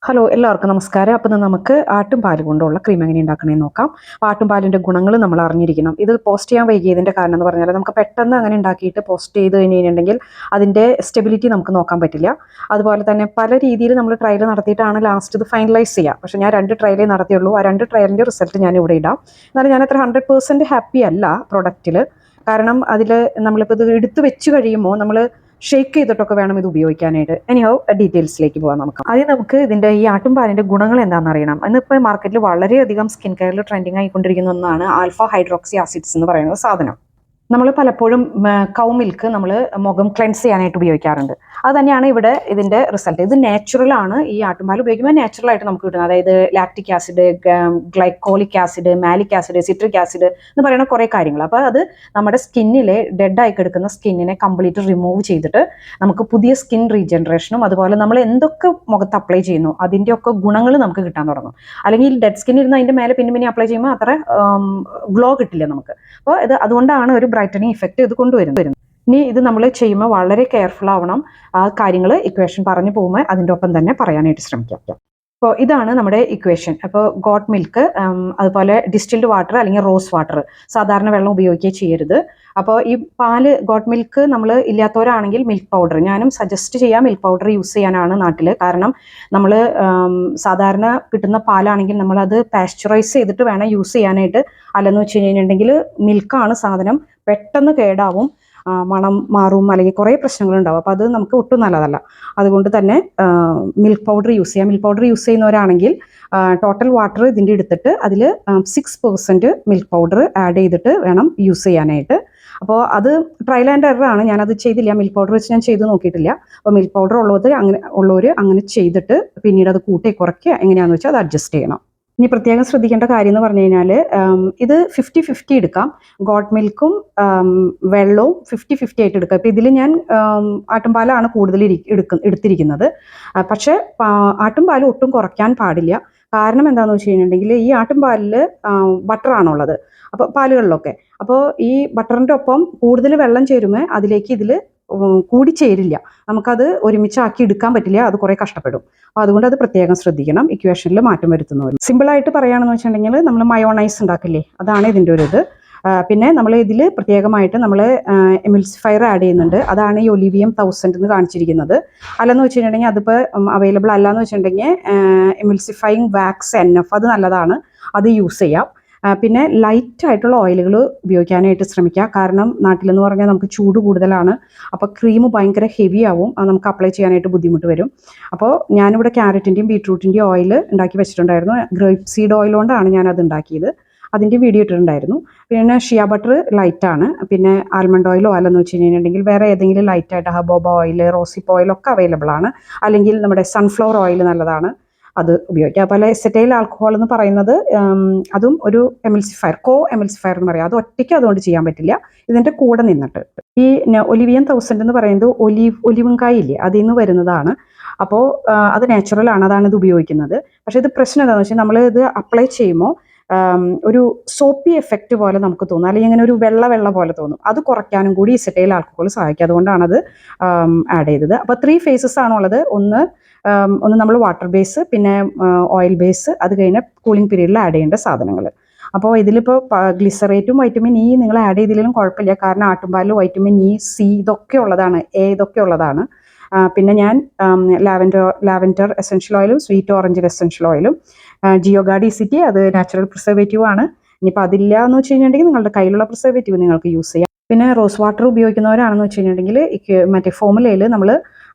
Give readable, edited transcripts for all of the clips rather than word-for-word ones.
Hello എല്ലാവർക്കും നമസ്കാരം. അപ്പം നമുക്ക് ആട്ടുംപാൽ കൊണ്ടുള്ള ക്രീം എങ്ങനെ ഉണ്ടാക്കണമെന്ന് നോക്കാം. ആട്ടുംപാലിൻ്റെ ഗുണങ്ങൾ നമ്മൾ അറിഞ്ഞിരിക്കണം. ഇത് പോസ്റ്റ് ചെയ്യാൻ വൈകിയതിൻ്റെ കാരണം എന്ന് പറഞ്ഞാൽ നമുക്ക് പെട്ടെന്ന് അങ്ങനെ ഉണ്ടാക്കിയിട്ട് പോസ്റ്റ് ചെയ്ത് കഴിഞ്ഞിട്ടുണ്ടെങ്കിൽ അതിൻ്റെ സ്റ്റെബിലിറ്റി നമുക്ക് നോക്കാൻ പറ്റില്ല. അതുപോലെ തന്നെ പല രീതിയിൽ നമ്മൾ ട്രയൽ നടത്തിയിട്ടാണ് ലാസ്റ്റ് ഇത് ഫൈനലൈസ് ചെയ്യുക. പക്ഷേ ഞാൻ 2 ട്രയലേ നടത്തിയുള്ളൂ. ആ 2 ട്രയലിൻ്റെ റിസൾട്ട് ഞാൻ ഇവിടെ ഇടാം. എന്നാലും ഞാൻ അത്ര 100% ഹാപ്പി അല്ല പ്രൊഡക്റ്റിൽ. കാരണം അതിൽ നമ്മളിപ്പോൾ ഇത് എടുത്ത് വെച്ച് കഴിയുമ്പോൾ നമ്മൾ ഷേക്ക് ചെയ്തിട്ടൊക്കെ വേണം ഇത് ഉപയോഗിക്കാനായിട്ട്. എനിഹൗ ഡീറ്റെയിൽസിലേക്ക് പോകാം. നമുക്ക് ഇതിൻ്റെ ഈ ആട്ടുംപാലിൻ്റെ ഗുണങ്ങൾ എന്താണെന്ന് അറിയണം. ഇന്നിപ്പോൾ മാർക്കറ്റിൽ വളരെയധികം സ്കിൻ കെയറിൽ ട്രെൻഡിങ് ആയിക്കൊണ്ടിരിക്കുന്ന ഒന്നാണ് ആൽഫ ഹൈഡ്രോക്സി ആസിഡ്സ് എന്ന് പറയുന്ന സാധനം. നമ്മൾ പലപ്പോഴും കൗ മിൽക്ക് നമ്മൾ മുഖം ക്ലെൻസ് ചെയ്യാനായിട്ട് ഉപയോഗിക്കാറുണ്ട്. അത് തന്നെയാണ് ഇവിടെ ഇതിൻ്റെ റിസൾട്ട്. ഇത് നാച്ചുറലാണ്. ഈ ആട്ടുംപാൽ ഉപയോഗിക്കുമ്പോൾ നാച്ചുറലായിട്ട് നമുക്ക് കിട്ടുന്നത്. അതായത് lactic acid, glycolic acid, malic acid, citric acid എന്ന് പറയുന്ന കുറേ കാര്യങ്ങൾ. അപ്പോൾ അത് നമ്മുടെ സ്കിന്നിലെ ഡെഡായി കിടക്കുന്ന സ്കിന്നിനെ കംപ്ലീറ്റ് റിമൂവ് ചെയ്തിട്ട് നമുക്ക് പുതിയ സ്കിൻ റീജനറേഷനും അതുപോലെ നമ്മൾ എന്തൊക്കെ മുഖത്ത് അപ്ലൈ ചെയ്യുന്നു അതിൻ്റെയൊക്കെ ഗുണങ്ങൾ നമുക്ക് കിട്ടാൻ തുടങ്ങും. അല്ലെങ്കിൽ ഡെഡ് സ്കിൻ ഇരുന്ന് അതിൻ്റെ മേലെ പിന്നെ അപ്ലൈ ചെയ്യുമ്പോൾ അത്ര ഗ്ലോ കിട്ടില്ല നമുക്ക്. അപ്പോൾ ഇത് അതുകൊണ്ടാണ് ഒരു ബ്രൈറ്റനിങ് ഇഫക്റ്റ് ഇത് കൊണ്ടുവരുന്നത്. ഇനി ഇത് നമ്മൾ ചെയ്യുമ്പോൾ വളരെ കെയർഫുൾ ആവണം. ആ കാര്യങ്ങൾ ഇക്വേഷൻ പറഞ്ഞു പോകുമ്പോൾ അതിൻ്റെ ഒപ്പം തന്നെ പറയാനായിട്ട് ശ്രമിക്കാം. അപ്പോൾ ഇതാണ് നമ്മുടെ ഇക്വേഷൻ. അപ്പോൾ ഗോട്ട് മിൽക്ക്, അതുപോലെ ഡിസ്റ്റിൽഡ് വാട്ടർ അല്ലെങ്കിൽ റോസ് വാട്ടർ, സാധാരണ വെള്ളം ഉപയോഗിക്കുകയും ചെയ്യരുത്. അപ്പോൾ ഈ പാല് ഗോട്ട് മിൽക്ക് നമ്മൾ ഇല്ലാത്തവരാണെങ്കിൽ മിൽക്ക് പൗഡർ, ഞാനും സജസ്റ്റ് ചെയ്യാം മിൽക്ക് പൗഡർ യൂസ് ചെയ്യാനാണ് നാട്ടിൽ. കാരണം നമ്മൾ സാധാരണ കിട്ടുന്ന പാലാണെങ്കിൽ നമ്മളത് പാസ്ചറൈസ് ചെയ്തിട്ട് വേണം യൂസ് ചെയ്യാനായിട്ട്. അല്ലെന്ന് വെച്ച് കഴിഞ്ഞിട്ടുണ്ടെങ്കിൽ മിൽക്കാണ് സാധനം, പെട്ടെന്ന് കേടാവും, മണം മാറും, അല്ലെങ്കിൽ കുറേ പ്രശ്നങ്ങളുണ്ടാവും. അപ്പോൾ അത് നമുക്ക് ഒട്ടും നല്ലതല്ല. അതുകൊണ്ട് തന്നെ മിൽക്ക് പൗഡർ യൂസ് ചെയ്യാം. മിൽക്ക് പൗഡർ യൂസ് ചെയ്യുന്നവരാണെങ്കിൽ ടോട്ടൽ വാട്ടർ ഇതിൻ്റെ എടുത്തിട്ട് അതിൽ 6% മിൽക്ക് പൗഡർ ആഡ് ചെയ്തിട്ട് വേണം യൂസ് ചെയ്യാനായിട്ട്. അപ്പോൾ അത് ട്രയൽ ആൻഡ് എറർ ആണ്. ഞാനത് ചെയ്തില്ല. മിൽക്ക് പൗഡർ വെച്ച് ഞാൻ ചെയ്ത് നോക്കിയിട്ടില്ല. അപ്പോൾ മിൽക്ക് പൗഡർ ഉള്ളവർ അങ്ങനെ ചെയ്തിട്ട് പിന്നീട് അത് കൂട്ടി കുറയ്ക്കുക എങ്ങനെയാണെന്ന് വെച്ചാൽ അത് അഡ്ജസ്റ്റ് ചെയ്യണം. ഇനി പ്രത്യേകം ശ്രദ്ധിക്കേണ്ട കാര്യം എന്ന് പറഞ്ഞു കഴിഞ്ഞാൽ ഇത് 50-50 എടുക്കാം. ഗോട്ട് മിൽക്കും വെള്ളവും 50-50 ആയിട്ട് എടുക്കാം. ഇപ്പോൾ ഇതിൽ ഞാൻ ആട്ടുംപാലാണ് കൂടുതൽ എടുത്തിരിക്കുന്നത്. പക്ഷേ ആട്ടുംപാൽ ഒട്ടും കുറയ്ക്കാൻ പാടില്ല. കാരണം എന്താണെന്ന് വെച്ച് കഴിഞ്ഞിട്ടുണ്ടെങ്കിൽ ഈ ആട്ടുംപാലിൽ ബട്ടറാണുള്ളത്, അപ്പോൾ പാലുകളിലൊക്കെ. അപ്പോൾ ഈ ബട്ടറിൻ്റെ ഒപ്പം കൂടുതൽ വെള്ളം ചേരുമ്പോൾ അതിലേക്ക് ഇതിൽ കൂടി ചേരില്ല, നമുക്കത് ഒരുമിച്ചാക്കി എടുക്കാൻ പറ്റില്ല, അത് കുറേ കഷ്ടപ്പെടും. അപ്പോൾ അതുകൊണ്ട് അത് പ്രത്യേകം ശ്രദ്ധിക്കണം. ഇക്വേഷനിൽ മാറ്റം വരുത്തുന്നവർ സിമ്പിളായിട്ട് പറയുകയാണെന്ന് വെച്ചിട്ടുണ്ടെങ്കിൽ നമ്മൾ മയോണൈസ് ഉണ്ടാക്കില്ലേ, അതാണ് ഇതിൻ്റെ ഒരു ഇത്. പിന്നെ നമ്മൾ ഇതിൽ പ്രത്യേകമായിട്ട് നമ്മൾ എമിൽസിഫയർ ആഡ് ചെയ്യുന്നുണ്ട്. അതാണ് ഈ ഒലിവിയം 1000 എന്ന് കാണിച്ചിരിക്കുന്നത്. അല്ലെന്ന് വെച്ചിട്ടുണ്ടെങ്കിൽ അതിപ്പോൾ അവൈലബിൾ അല്ലാന്ന് വെച്ചിട്ടുണ്ടെങ്കിൽ എമിൽസിഫയിങ് വാക്സ് NF അത് നല്ലതാണ്, അത് യൂസ് ചെയ്യാം. പിന്നെ ലൈറ്റായിട്ടുള്ള ഓയിലുകൾ ഉപയോഗിക്കാനായിട്ട് ശ്രമിക്കുക. കാരണം നാട്ടിലെന്ന് പറഞ്ഞാൽ നമുക്ക് ചൂട് കൂടുതലാണ്. അപ്പോൾ ക്രീം ഭയങ്കര ഹെവി ആവും, അത് നമുക്ക് അപ്ലൈ ചെയ്യാനായിട്ട് ബുദ്ധിമുട്ട് വരും. അപ്പോൾ ഞാനിവിടെ ക്യാരറ്റിൻ്റെയും ബീട്രൂട്ടിൻ്റെയും ഓയിൽ ഉണ്ടാക്കി വെച്ചിട്ടുണ്ടായിരുന്നു. ഗ്രേപ്പ് സീഡ് ഓയിൽ കൊണ്ടാണ് ഞാനത് ഉണ്ടാക്കിയത്. അതിൻ്റെ വീഡിയോ ഇട്ടിട്ടുണ്ടായിരുന്നു. പിന്നെ ഷിയ ബട്ടർ ലൈറ്റാണ്. പിന്നെ ആൽമണ്ട് ഓയിലോ അല്ലെന്ന് വെച്ച് കഴിഞ്ഞിട്ടുണ്ടെങ്കിൽ വേറെ ഏതെങ്കിലും ലൈറ്റായിട്ട് ഹബോബ ഓയിൽ, റോസിപ്പ് ഓയിലൊക്കെ അവൈലബിൾ ആണ്. അല്ലെങ്കിൽ നമ്മുടെ സൺഫ്ലവർ ഓയിൽ നല്ലതാണ്, അത് ഉപയോഗിക്കുക. അതുപോലെ എസറ്റൈൽ ആൽക്കഹോൾ എന്ന് പറയുന്നത് അതും ഒരു എമിൽസിഫയർ, എമിൽസിഫയർ എന്ന് പറയാം. അത് ഒറ്റയ്ക്ക് അതുകൊണ്ട് ചെയ്യാൻ പറ്റില്ല, ഇതിൻ്റെ കൂടെ നിന്നിട്ട്. ഈ ഒലിവിയം 1000 എന്ന് പറയുന്നത് ഒലിവുംകായ് ഇല്ലേ, അതിൽ നിന്ന് വരുന്നതാണ്. അപ്പോൾ അത് നാച്ചുറലാണ്, അതാണ് ഇത് ഉപയോഗിക്കുന്നത്. പക്ഷേ ഇത് പ്രശ്നം എന്താണെന്ന് വെച്ചാൽ നമ്മൾ ഇത് അപ്ലൈ ചെയ്യുമ്പോൾ ഒരു സോപ്പി എഫക്റ്റ് പോലെ നമുക്ക് തോന്നും, അല്ലെങ്കിൽ ഇങ്ങനെ ഒരു വെള്ള പോലെ തോന്നും. അത് കുറയ്ക്കാനും കൂടി എസറ്റൈൽ ആൽക്കഹോൾ സഹായിക്കും. അതുകൊണ്ടാണത് ആഡ് ചെയ്തത്. അപ്പോൾ 3 ഫേസസ് ആണുള്ളത്. ഒന്ന് നമ്മൾ വാട്ടർ ബേസ്, പിന്നെ ഓയിൽ ബേസ്, അത് കഴിഞ്ഞ് കൂളിംഗ് പീരീഡിൽ ആഡ് ചെയ്യേണ്ട സാധനങ്ങൾ. അപ്പോൾ ഇതിലിപ്പോൾ ഗ്ലിസറേറ്റും വൈറ്റമിൻ ഇ നിങ്ങൾ ആഡ് ചെയ്തില്ലെങ്കിലും കുഴപ്പമില്ല. കാരണം ആട്ടുംപാലിൽ വൈറ്റമിൻ ഇ, സി ഇതൊക്കെ ഉള്ളതാണ്, എ ഇതൊക്കെ ഉള്ളതാണ്. പിന്നെ ഞാൻ ലാവൻഡർ എസെൻഷ്യൽ ഓയിലും സ്വീറ്റ് ഓറഞ്ച് എസെൻഷ്യൽ ഓയിലും, ജിയോഗാർഡ് ഇസിറ്റി അത് നാച്ചുറൽ പ്രിസർവേറ്റീവ് ആണ്. ഇനിയിപ്പോൾ അതില്ല എന്ന് വെച്ച് കഴിഞ്ഞിട്ടുണ്ടെങ്കിൽ നിങ്ങളുടെ കയ്യിലുള്ള പ്രിസർവേറ്റീവ് നിങ്ങൾക്ക് യൂസ് ചെയ്യാം. പിന്നെ റോസ് വാട്ടർ ഉപയോഗിക്കുന്നവരാണെന്ന് വെച്ച് കഴിഞ്ഞിട്ടുണ്ടെങ്കിൽ മറ്റേ ഫോമുലയിൽ നമ്മൾ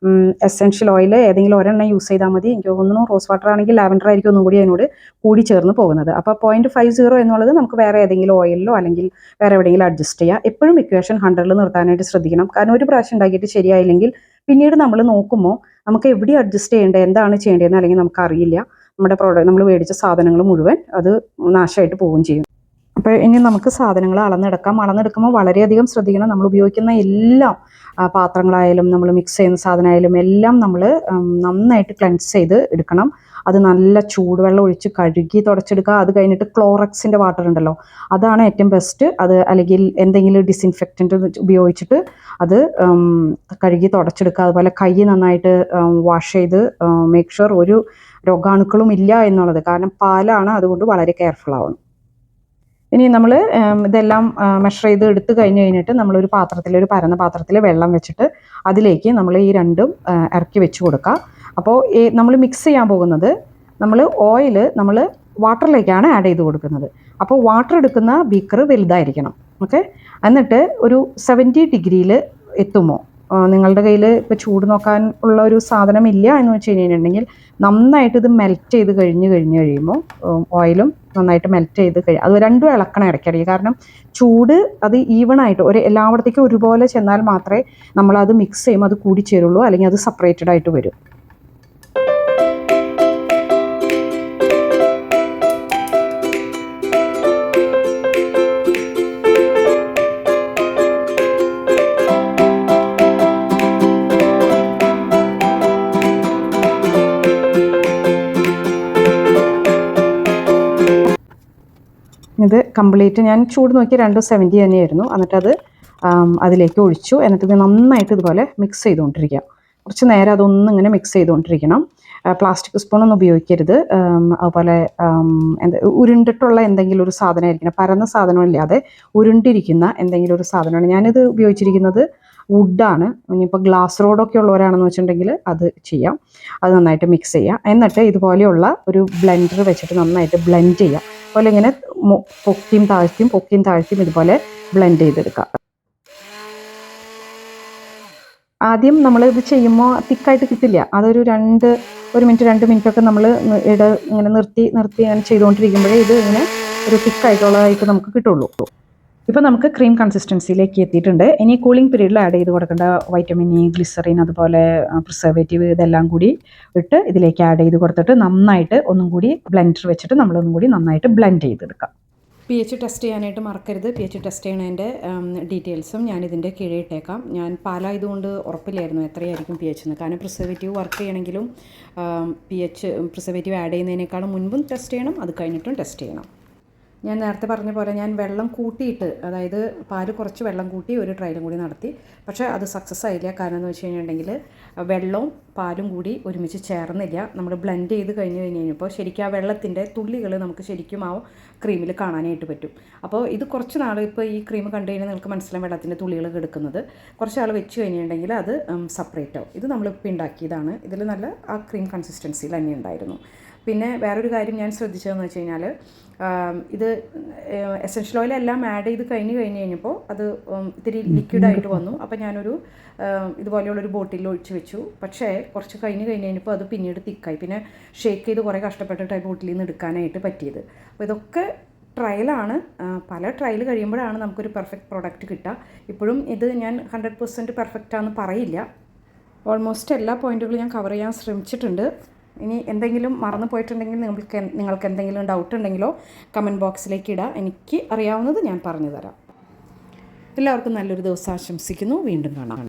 എസെൻഷ്യൽ ഓയിൽ ഏതെങ്കിലും ഒരെണ്ണം യൂസ് ചെയ്താൽ മതി. എനിക്ക് തോന്നുന്നു റോസ് വാട്ടർ ആണെങ്കിൽ ലാവൻഡർ ആയിരിക്കും ഒന്നും കൂടി അതിനോട് കൂടി ചേർന്ന് പോകുന്നത്. അപ്പോൾ 0.50 എന്നുള്ളത് നമുക്ക് വേറെ ഏതെങ്കിലും ഓയിലിലോ അല്ലെങ്കിൽ വേറെ എവിടെയെങ്കിലും അഡ്ജസ്റ്റ് ചെയ്യാം. എപ്പോഴും ഇക്വേഷൻ 100ൽ നിർത്താനായിട്ട് ശ്രദ്ധിക്കണം. കാരണം ഒരു പ്രാവശ്യം ഉണ്ടാക്കിയിട്ട് ശരിയായില്ലെങ്കിൽ പിന്നീട് നമ്മൾ നോക്കുമ്പോൾ നമുക്ക് എവിടെ അഡ്ജസ്റ്റ് ചെയ്യേണ്ടത്, എന്താണ് ചെയ്യേണ്ടതെന്ന് അല്ലെങ്കിൽ നമുക്കറിയില്ല. നമ്മുടെ നമ്മൾ മേടിച്ച സാധനങ്ങൾ മുഴുവൻ അത് നാശമായിട്ട് പോവുകയും ചെയ്യും. അപ്പോൾ ഇനി നമുക്ക് സാധനങ്ങൾ അളന്നെടുക്കുമ്പോൾ വളരെയധികം ശ്രദ്ധിക്കണം. നമ്മൾ ഉപയോഗിക്കുന്ന എല്ലാം പാത്രങ്ങളായാലും നമ്മൾ മിക്സ് ചെയ്യുന്ന സാധനമായാലും എല്ലാം നമ്മൾ നന്നായിട്ട് ക്ലെൻസ് ചെയ്ത് എടുക്കണം. അത് നല്ല ചൂടുവെള്ളം ഒഴിച്ച് കഴുകി തുടച്ചെടുക്കുക. അത് കഴിഞ്ഞിട്ട് ക്ലോറക്സിൻ്റെ വാട്ടർ ഉണ്ടല്ലോ, അതാണ് ഏറ്റവും ബെസ്റ്റ്. അത് അല്ലെങ്കിൽ എന്തെങ്കിലും ഡിസിൻഫെക്റ്റൻറ്റ് ഉപയോഗിച്ചിട്ട് അത് കഴുകി തുടച്ചെടുക്കുക. അതുപോലെ കൈ നന്നായിട്ട് വാഷ് ചെയ്ത് മേക്ക് ഷുവർ ഒരു രോഗാണുക്കളും ഇല്ല എന്നുള്ളത്. കാരണം പാലാണ്, അതുകൊണ്ട് വളരെ കെയർഫുൾ ആവണം. ഇനി നമ്മൾ ഇതെല്ലാം മെഷർ ചെയ്ത് എടുത്ത് കഴിഞ്ഞിട്ട് നമ്മളൊരു പാത്രത്തിൽ, ഒരു പരന്ന പാത്രത്തിൽ വെള്ളം വെച്ചിട്ട് അതിലേക്ക് നമ്മൾ ഈ രണ്ടും ഇറക്കി വെച്ച് കൊടുക്കുക. അപ്പോൾ നമ്മൾ മിക്സ് ചെയ്യാൻ പോകുന്നത്, നമ്മൾ ഓയിൽ നമ്മൾ വാട്ടറിലേക്കാണ് ആഡ് ചെയ്ത് കൊടുക്കുന്നത്. അപ്പോൾ വാട്ടർ എടുക്കുന്ന ബീക്കർ വലുതായിരിക്കണം. ഓക്കെ. എന്നിട്ട് ഒരു 70 ഡിഗ്രിയിൽ എത്തുമോ, നിങ്ങളുടെ കയ്യിൽ ഇപ്പോൾ ചൂട് നോക്കാൻ ഉള്ള ഒരു സാധനം ഇല്ല എന്ന് വെച്ച് കഴിഞ്ഞിട്ടുണ്ടെങ്കിൽ നന്നായിട്ട് ഇത് മെൽറ്റ് ചെയ്ത് കഴിയുമ്പോൾ ഓയിലും നന്നായിട്ട് മെൽറ്റ് ചെയ്ത് അത് രണ്ടും ഇളക്കണം ഇടയ്ക്കിടയ്ക്ക്. കാരണം ചൂട് അത് ഈവണായിട്ട് എല്ലായിടത്തേക്കും ഒരുപോലെ ചെന്നാൽ മാത്രമേ നമ്മളത് മിക്സ് ചെയ്യുമ്പോൾ അത് കൂടി ചേരുള്ളൂ, അല്ലെങ്കിൽ അത് സെപ്പറേറ്റഡ് ആയിട്ട് വരും. ഇത് കംപ്ലീറ്റ് ഞാൻ ചൂട് നോക്കി 270 തന്നെയായിരുന്നു. എന്നിട്ടത് അതിലേക്ക് ഒഴിച്ചു. എന്നിട്ട് ഇത് നന്നായിട്ട് ഇതുപോലെ മിക്സ് ചെയ്തുകൊണ്ടിരിക്കുക. കുറച്ച് നേരം അതൊന്നും ഇങ്ങനെ മിക്സ് ചെയ്തുകൊണ്ടിരിക്കണം. പ്ലാസ്റ്റിക് സ്പൂണൊന്നും ഉപയോഗിക്കരുത്. അതുപോലെ ഉരുണ്ടിട്ടുള്ള എന്തെങ്കിലും ഒരു സാധനമായിരിക്കണം, പരന്ന സാധനമില്ലാതെ ഉരുണ്ടിരിക്കുന്ന എന്തെങ്കിലും ഒരു സാധനമാണ്. ഞാനിത് ഉപയോഗിച്ചിരിക്കുന്നത് വുഡാണ്. ഇനിയിപ്പോൾ ഗ്ലാസ് റോഡൊക്കെ ഉള്ളവരാണെന്ന് വെച്ചിട്ടുണ്ടെങ്കിൽ അത് ചെയ്യാം. അത് നന്നായിട്ട് മിക്സ് ചെയ്യുക. എന്നിട്ട് ഇതുപോലെയുള്ള ഒരു ബ്ലെൻഡർ വെച്ചിട്ട് നന്നായിട്ട് ബ്ലെൻഡ് ചെയ്യുക. അതുപോലെ ഇങ്ങനെ പൊക്കിയും താഴ്ത്തിയും ഇതുപോലെ ബ്ലെൻഡ് ചെയ്തെടുക്കുക. ആദ്യം നമ്മൾ ഇത് ചെയ്യുമ്പോൾ തിക്കായിട്ട് കിട്ടില്ല. അതൊരു 1 മിനിറ്റ് 2 മിനിറ്റൊക്കെ നമ്മൾ ഇങ്ങനെ നിർത്തി ഇങ്ങനെ ചെയ്തുകൊണ്ടിരിക്കുമ്പോഴേ ഇത് ഇങ്ങനെ ഒരു തിക്കായിട്ടുള്ളതായിട്ട് നമുക്ക് കിട്ടുള്ളൂ. ഇപ്പോൾ നമുക്ക് ക്രീം കൺസിസ്റ്റൻസിയിലേക്ക് എത്തിയിട്ടുണ്ട്. ഇനി കൂളിംഗ് പീരീഡിൽ ആഡ് ചെയ്ത് കൊടുക്കേണ്ട വൈറ്റമിൻ ഇ, ഗ്ലിസറിൻ, അതുപോലെ പ്രിസർവേറ്റീവ് ഇതെല്ലാം കൂടി ഇട്ട് ഇതിലേക്ക് ആഡ് ചെയ്ത് കൊടുത്തിട്ട് നന്നായിട്ട് ഒന്നും കൂടി ബ്ലെൻഡർ വെച്ചിട്ട് നമ്മളൊന്നും കൂടി നന്നായിട്ട് ബ്ലെൻഡ് ചെയ്തെടുക്കാം. pH ടെസ്റ്റ് ചെയ്യാനായിട്ട് മറക്കരുത്. pH ടെസ്റ്റ് ചെയ്യണതിൻ്റെ ഡീറ്റെയിൽസും ഞാനിതിൻ്റെ കീഴേ ഇട്ടേക്കാം. ഞാൻ പാലായതുകൊണ്ട് ഉറപ്പില്ലായിരുന്നു എത്രയായിരിക്കും pH എന്ന്. കാരണം പ്രിസർവേറ്റീവ് വർക്ക് ചെയ്യണമെങ്കിലും പ്രിസർവേറ്റീവ് ആഡ് ചെയ്യുന്നതിനേക്കാളും മുൻപും ടെസ്റ്റ് ചെയ്യണം, അത് കഴിഞ്ഞിട്ടും ടെസ്റ്റ് ചെയ്യണം. ഞാൻ നേരത്തെ പറഞ്ഞ പോലെ ഞാൻ വെള്ളം കൂട്ടിയിട്ട്, അതായത് പാല് കുറച്ച് വെള്ളം കൂട്ടി ഒരു ട്രയലും കൂടി നടത്തി. പക്ഷേ അത് സക്സസ് ആയില്ല. കാരണം എന്ന് വെച്ച് കഴിഞ്ഞിട്ടുണ്ടെങ്കിൽ വെള്ളവും പാലും കൂടി ഒരുമിച്ച് ചേർന്നില്ല. നമ്മൾ ബ്ലെൻഡ് ചെയ്ത് കഴിഞ്ഞപ്പോൾ ശരിക്കും ആ വെള്ളത്തിൻ്റെ തുള്ളികൾ നമുക്ക് ശരിക്കും ആ ക്രീമിൽ കാണാനായിട്ട് പറ്റും. അപ്പോൾ ഇത് കുറച്ച് നാൾ, ഇപ്പോൾ ഈ ക്രീം കണ്ടു കഴിഞ്ഞാൽ നിങ്ങൾക്ക് മനസ്സിലാവും വെള്ളത്തിൻ്റെ തുള്ളികൾ കിടക്കുന്നത്. കുറച്ച് നാൾ വെച്ച് കഴിഞ്ഞിട്ടുണ്ടെങ്കിൽ അത് സെപ്പറേറ്റ് ആവും. ഇത് നമ്മളിപ്പോൾ ഉണ്ടാക്കിയതാണ്. ഇതിൽ നല്ല ആ ക്രീം കൺസിസ്റ്റൻസിയിൽ തന്നെ ഉണ്ടായിരുന്നു. പിന്നെ വേറൊരു കാര്യം ഞാൻ ശ്രദ്ധിച്ചതെന്ന് വെച്ച് കഴിഞ്ഞാൽ, ഇത് എസൻഷ്യൽ ഓയിലെല്ലാം ആഡ് ചെയ്ത് കഴിഞ്ഞപ്പോൾ അത് ഇത്തിരി ലിക്വിഡായിട്ട് വന്നു. അപ്പോൾ ഞാനൊരു ഇതുപോലെയുള്ളൊരു ബോട്ടിലിൽ ഒഴിച്ച് വെച്ചു. പക്ഷേ കുറച്ച് കഴിഞ്ഞപ്പോൾ അത് പിന്നീട് തിക്കായി. പിന്നെ ഷേക്ക് ചെയ്ത് കുറേ കഷ്ടപ്പെട്ടിട്ട് ബോട്ടിലിൽ നിന്ന് എടുക്കാനായിട്ട് പറ്റിയത്. അപ്പോൾ ഇതൊക്കെ ട്രയലാണ്. പല ട്രയൽ കഴിയുമ്പോഴാണ് നമുക്കൊരു പെർഫെക്റ്റ് പ്രോഡക്റ്റ് കിട്ടുക. ഇപ്പോഴും ഇത് ഞാൻ 100% പെർഫെക്റ്റാണെന്ന് പറയില്ല. ഓൾമോസ്റ്റ് എല്ലാ പോയിൻറ്റുകളും ഞാൻ കവർ ചെയ്യാൻ ശ്രമിച്ചിട്ടുണ്ട്. ഇനി എന്തെങ്കിലും മറന്നു പോയിട്ടുണ്ടെങ്കിൽ നിങ്ങൾക്ക് എന്തെങ്കിലും ഡൗട്ട് ഉണ്ടെങ്കിലോ കമൻറ്റ് ബോക്സിലേക്ക് ഇടുക. എനിക്ക് അറിയാവുന്നത് ഞാൻ പറഞ്ഞു തരാം. എല്ലാവർക്കും നല്ലൊരു ദിവസം ആശംസിക്കുന്നു. വീണ്ടും കാണാം.